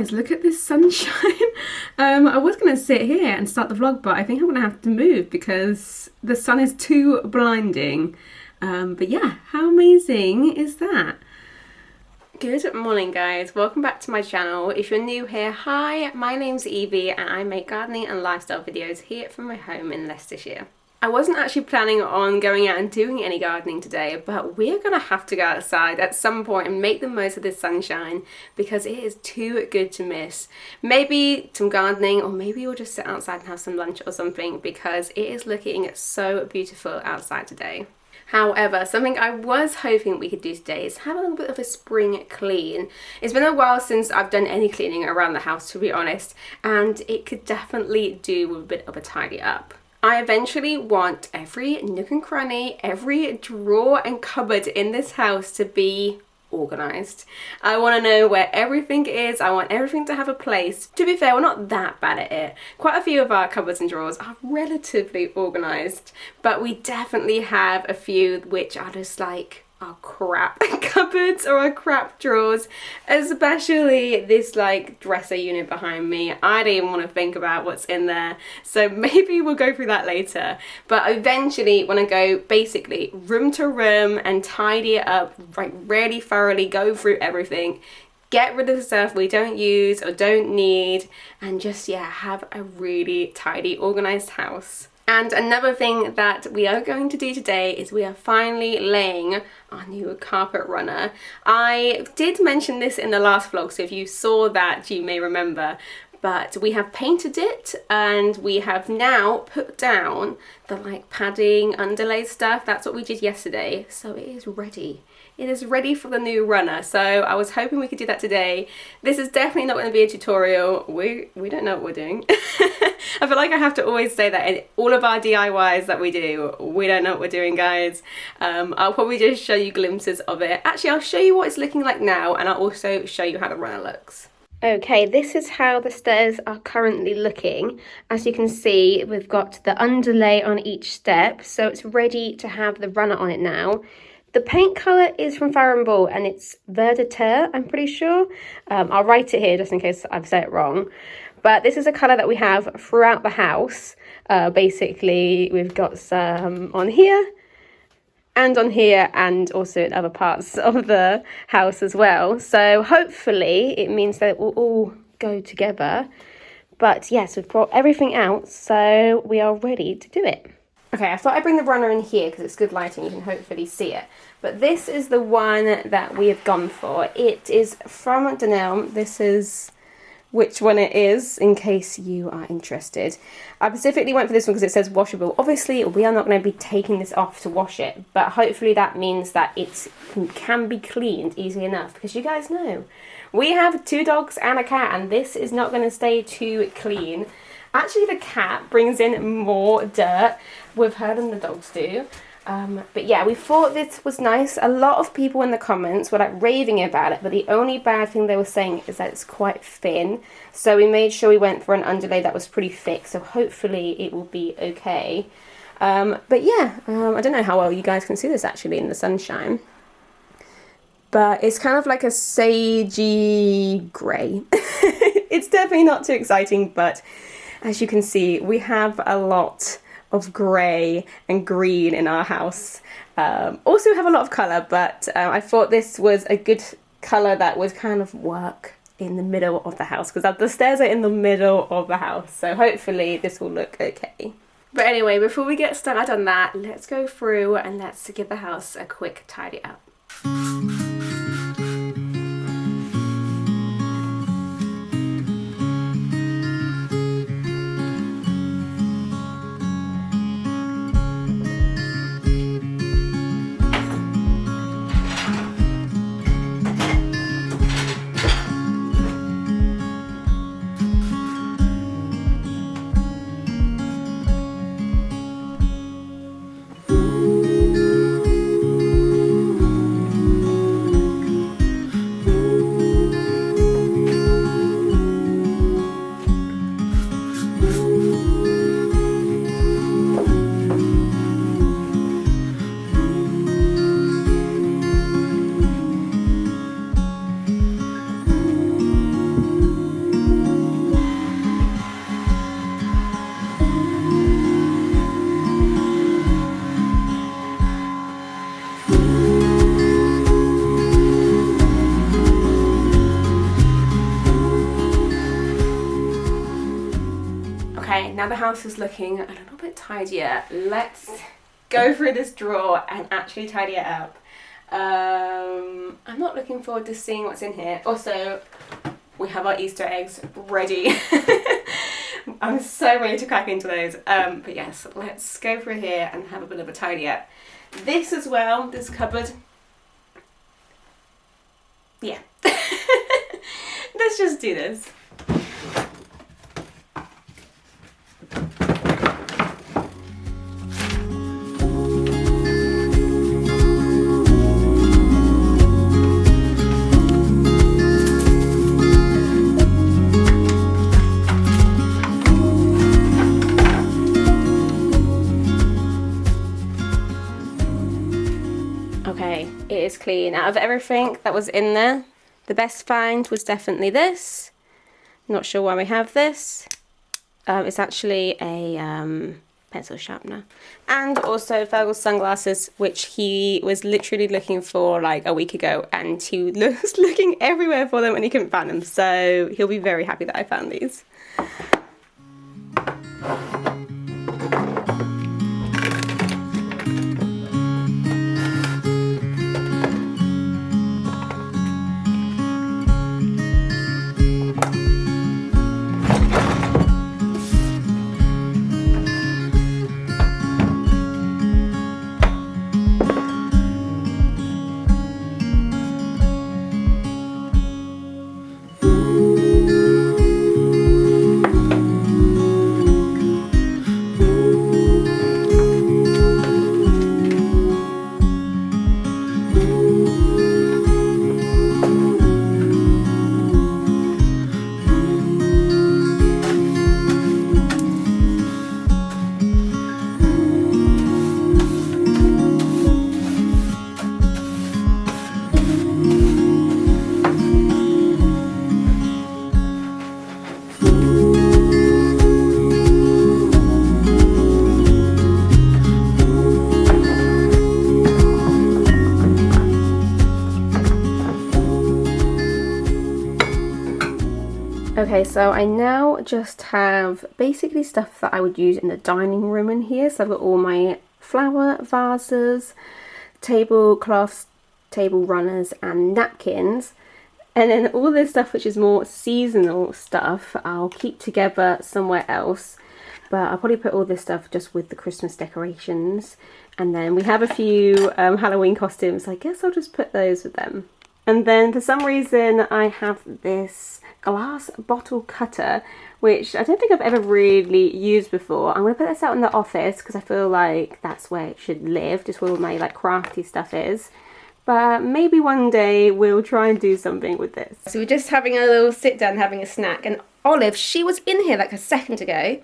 guys, look at this sunshine. I was going to sit here and start the vlog, but I think I'm going to have to move because the sun is too blinding. But yeah, how amazing is that? Good morning guys, welcome back to my channel. If you're new here, hi, my name's Evie and I make gardening and lifestyle videos here from my home in Leicestershire. I wasn't actually planning on going out and doing any gardening today, but we're gonna have to go outside at some point and make the most of this sunshine because it is too good to miss. Maybe some gardening, or maybe we'll just sit outside and have some lunch or something because it is looking so beautiful outside today. However, something I was hoping we could do today is have a little bit of a spring clean. It's been a while since I've done any cleaning around the house, to be honest, and it could definitely do with a bit of a tidy up. I eventually want every nook and cranny, every drawer and cupboard in this house to be organised. I want to know where everything is. I want everything to have a place. To be fair, we're not that bad at it. Quite a few of our cupboards and drawers are relatively organised, but we definitely have a few which are just like our crap cupboards or our crap drawers, especially this like dresser unit behind me. I don't even want to think about what's in there, so maybe we'll go through that later. But eventually want to go basically room to room and tidy it up, like really thoroughly go through everything, get rid of the stuff we don't use or don't need, and just have a really tidy, organised house. And another thing that we are going to do today is we are finally laying our new carpet runner. I did mention this in the last vlog, so if you saw that you may remember, but we have painted it and we have now put down the like padding, underlay stuff. That's what we did yesterday, so it is ready. It is ready for the new runner, so I was hoping we could do that today. This is definitely not going to be a tutorial. We don't know what we're doing. I feel like I have to always say that in all of our DIYs that we do, we don't know what we're doing, guys. I'll probably just show you glimpses of it. Actually, I'll show you what it's looking like now, and I'll also show you how the runner looks. Okay, this is how the stairs are currently looking. As you can see, we've got the underlay on each step, so it's ready to have the runner on it now. The paint colour is from Farrow and it's Vert Terre, I'm pretty sure. I'll write it here just in case I've said it wrong. But this is a colour that we have throughout the house. Basically, we've got some on here and also in other parts of the house as well. So hopefully it means that it will all go together. But yes, we've brought everything out, so we are ready to do it. Okay, I thought I'd bring the runner in here because it's good lighting, you can hopefully see it. But this is the one that we have gone for. It is from Dunelm. This is which one it is, in case you are interested. I specifically went for this one because it says washable. Obviously, we are not going to be taking this off to wash it, but hopefully that means that it can be cleaned easily enough, because you guys know, we have 2 dogs and a cat, and this is not going to stay too clean. Actually, the cat brings in more dirt with her than the dogs do. But yeah, we thought this was nice. A lot of people in the comments were like raving about it, but the only bad thing they were saying is that it's quite thin. So we made sure we went for an underlay that was pretty thick, so hopefully it will be okay. But yeah, I don't know how well you guys can see this actually in the sunshine. But it's kind of like a sagey grey. It's definitely not too exciting, but as you can see, we have a lot of grey and green in our house. Also have a lot of colour, but I thought this was a good colour that would kind of work in the middle of the house, because the stairs are in the middle of the house, so hopefully this will look okay. But anyway, before we get started on that, let's go through and let's give the house a quick tidy up. house is looking a little bit tidier. Let's go through this drawer and actually tidy it up. I'm not looking forward to seeing what's in here. Also, we have our Easter eggs ready. I'm so ready to crack into those. But yes, let's go through here and have a bit of a tidy up. This as well, this cupboard. Yeah. Let's just do this. Okay, it is clean. Out of everything that was in there, the best find was definitely this. Not sure why we have this. It's actually a pencil sharpener. And also Fergal's sunglasses, which he was literally looking for like a week ago, and he was looking everywhere for them and he couldn't find them. So he'll be very happy that I found these. Okay, so I now just have basically stuff that I would use in the dining room in here. So I've got all my flower vases, tablecloths, table runners and napkins. And then all this stuff which is more seasonal stuff I'll keep together somewhere else. But I'll probably put all this stuff just with the Christmas decorations. And then we have a few Halloween costumes. I guess I'll just put those with them. And then for some reason I have this glass bottle cutter, which I don't think I've ever really used before. I'm going to put this out in the office because I feel like that's where it should live, just where all my like crafty stuff is. But maybe one day we'll try and do something with this. So we're just having a little sit down, having a snack, and Olive, she was in here like a second ago.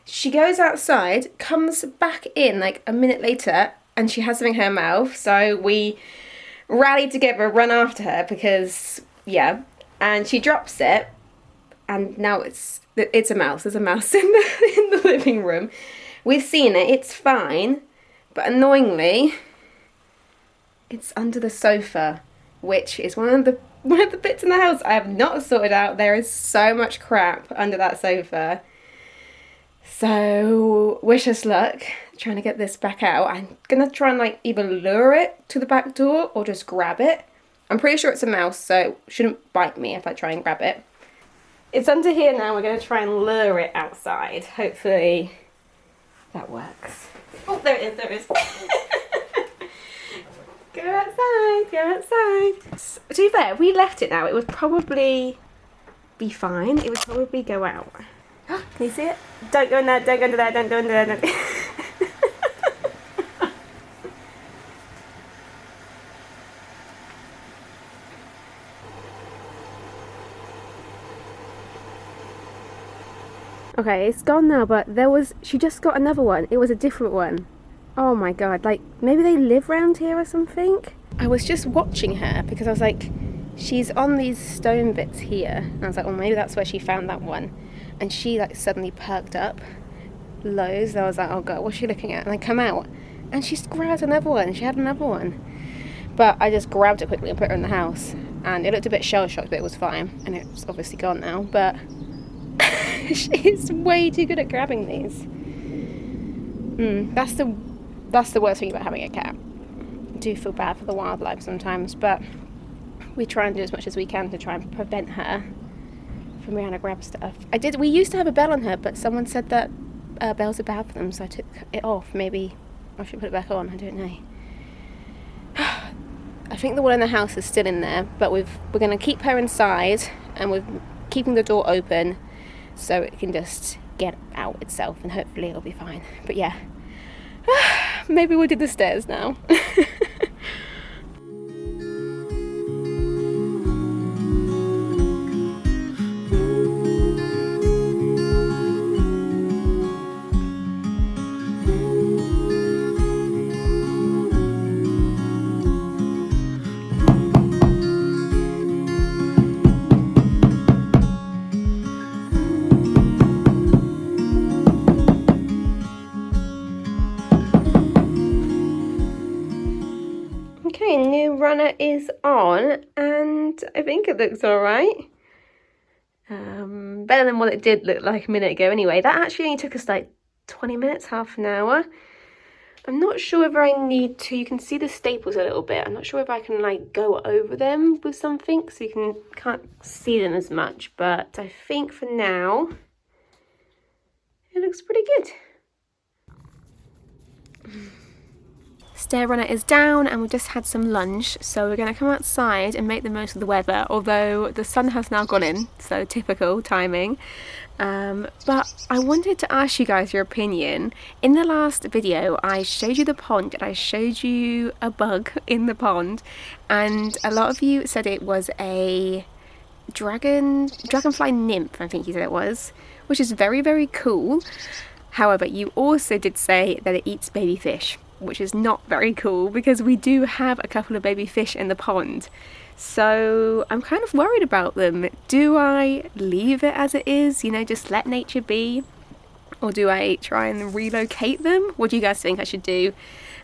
She goes outside, comes back in like a minute later, and she has something in her mouth. So we rallied together, run after her because, yeah, and she drops it, and now it's a mouse. There's a mouse in the living room. We've seen it, it's fine, but annoyingly, it's under the sofa, which is one of the bits in the house I have not sorted out. There is so much crap under that sofa. So wish us luck trying to get this back out. I'm gonna try and like either lure it to the back door or just grab it. I'm pretty sure it's a mouse, so it shouldn't bite me if I try and grab it. It's under here now. We're going to try and lure it outside. Hopefully that works. Oh, there it is, there it is. Go outside, go outside. To be fair, if we left it now, it would probably be fine. It would probably go out. Can you see it? Don't go in there, don't go into there, don't go into there. Don't. Okay, it's gone now, but she just got another one. It was a different one. Oh my god, like maybe they live around here or something? I was just watching her because I was like, she's on these stone bits here. And I was like, well, maybe that's where she found that one. And she like suddenly perked up loads. I was like, oh god, what's she looking at? And I come out and she grabbed another one. She had another one. But I just grabbed it quickly and put her in the house. And it looked a bit shell-shocked, but it was fine. And it's obviously gone now, but she's way too good at grabbing these. That's the worst thing about having a cat. I do feel bad for the wildlife sometimes, but we try and do as much as we can to try and prevent her from being able to grab stuff. We used to have a bell on her, but someone said that bells are bad for them, so I took it off. Maybe I should put it back on, I don't know. I think the one in the house is still in there, but we're going to keep her inside, and we're keeping the door open so it can just get out itself, and hopefully it'll be fine. But yeah, maybe we'll do the stairs now. Okay, new runner is on, and I think it looks alright. Better than what it did look like a minute ago anyway. That actually only took us like 20 minutes, half an hour. I'm not sure whether I need to, you can see the staples a little bit. I'm not sure if I can like go over them with something so you can't see them as much, but I think for now it looks pretty good. Stair runner is down, and we just had some lunch, so we're going to come outside and make the most of the weather, although the sun has now gone in, so typical timing. But I wanted to ask you guys your opinion. In the last video I showed you the pond, and I showed you a bug in the pond, and a lot of you said it was a dragonfly nymph, I think you said it was, which is very, very cool. However, you also did say that it eats baby fish, which is not very cool because we do have a couple of baby fish in the pond. So I'm kind of worried about them. Do I leave it as it is, you know, just let nature be? Or do I try and relocate them? What do you guys think I should do?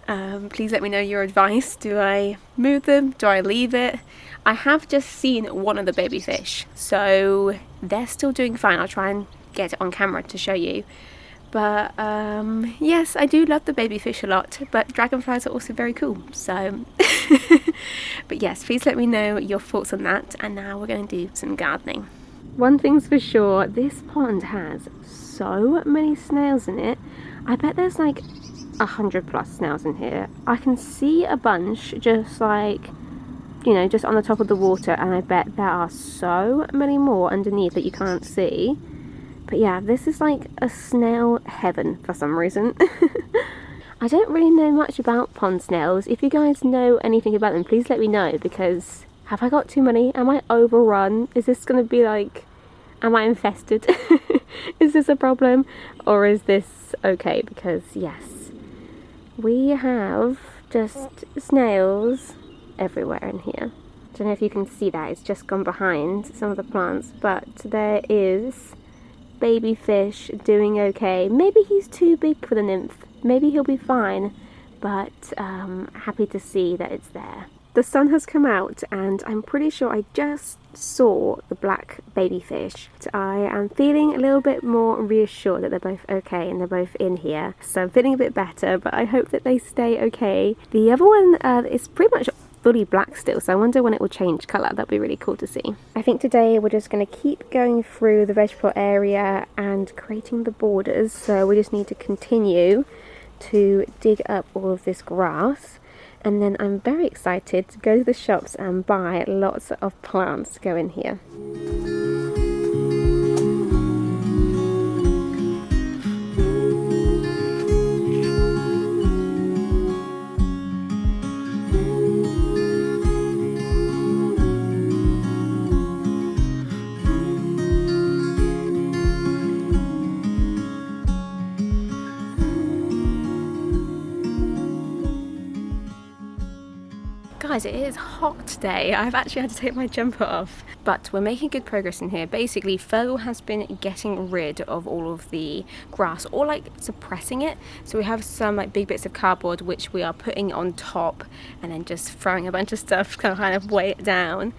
Please let me know your advice. Do I move them? Do I leave it? I have just seen one of the baby fish, so they're still doing fine. I'll try and get it on camera to show you. But yes, I do love the baby fish a lot, but dragonflies are also very cool, so but yes, please let me know your thoughts on that. And now we're going to do some gardening. One thing's for sure, this pond has so many snails in it. I bet there's like 100+ snails in here. I can see a bunch just like, you know, just on the top of the water, and I bet there are so many more underneath that you can't see. But yeah, this is like a snail heaven for some reason. I don't really know much about pond snails. If you guys know anything about them, please let me know, because have I got too many? Am I overrun? Is this going to be like, am I infested? Is this a problem? Or is this okay? Because yes, we have just snails everywhere in here. I don't know if you can see that, it's just gone behind some of the plants, but there is baby fish doing okay. Maybe he's too big for the nymph, maybe he'll be fine, but happy to see that it's there. The sun has come out, and I'm pretty sure I just saw the black baby fish. I am feeling a little bit more reassured that they're both okay and they're both in here, so I'm feeling a bit better, but I hope that they stay okay. The other one is pretty much fully black still, so I wonder when it will change colour. That'd be really cool to see. I think today we're just going to keep going through the vegetable area and creating the borders, so we just need to continue to dig up all of this grass, and then I'm very excited to go to the shops and buy lots of plants to go in here. Guys, it is hot today. I've actually had to take my jumper off, but we're making good progress in here. Basically, Fo has been getting rid of all of the grass, or like suppressing it. So we have some like big bits of cardboard which we are putting on top, and then just throwing a bunch of stuff to kind of weigh it down.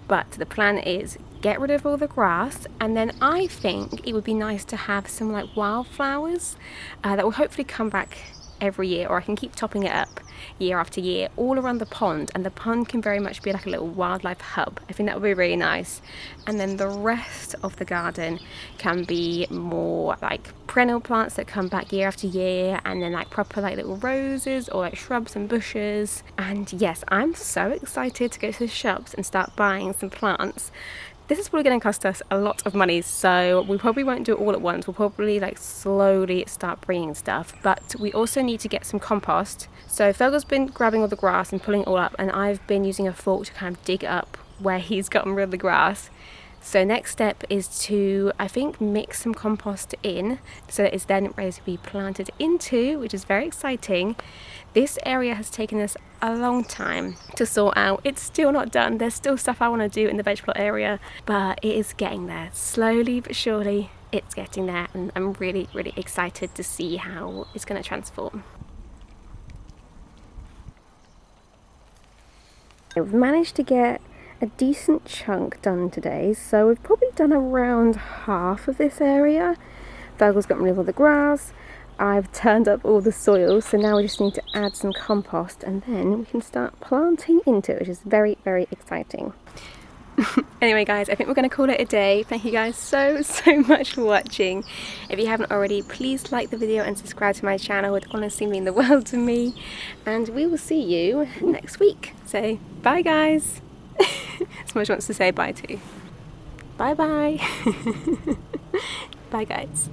But the plan is get rid of all the grass, and then I think it would be nice to have some like wildflowers that will hopefully come back every year, or I can keep topping it up year after year all around the pond, and the pond can very much be like a little wildlife hub. I think that would be really nice. And then the rest of the garden can be more like perennial plants that come back year after year, and then like proper like little roses or like shrubs and bushes. And yes, I'm so excited to go to the shops and start buying some plants. This is probably going to cost us a lot of money, so we probably won't do it all at once. We'll probably like slowly start bringing stuff, but we also need to get some compost. So Fergal's been grabbing all the grass and pulling it all up, and I've been using a fork to kind of dig up where he's gotten rid of the grass. So next step is to, I think, mix some compost in so that it's then ready to be planted into, which is very exciting. This area has taken us a long time to sort out. It's still not done. There's still stuff I want to do in the veg plot area, but it is getting there. Slowly but surely, it's getting there, and I'm really, really excited to see how it's going to transform. We've managed to get a decent chunk done today, so we've probably done around half of this area. Fergal's gotten rid of all the grass. I've turned up all the soil, so now we just need to add some compost, and then we can start planting into it, which is very, very exciting. Anyway guys, I think we're going to call it a day. Thank you guys so much for watching. If you haven't already, please like the video and subscribe to my channel. It would honestly mean the world to me, and we will see you next week. So bye guys. Smudge wants to say bye too. Bye bye. Bye guys.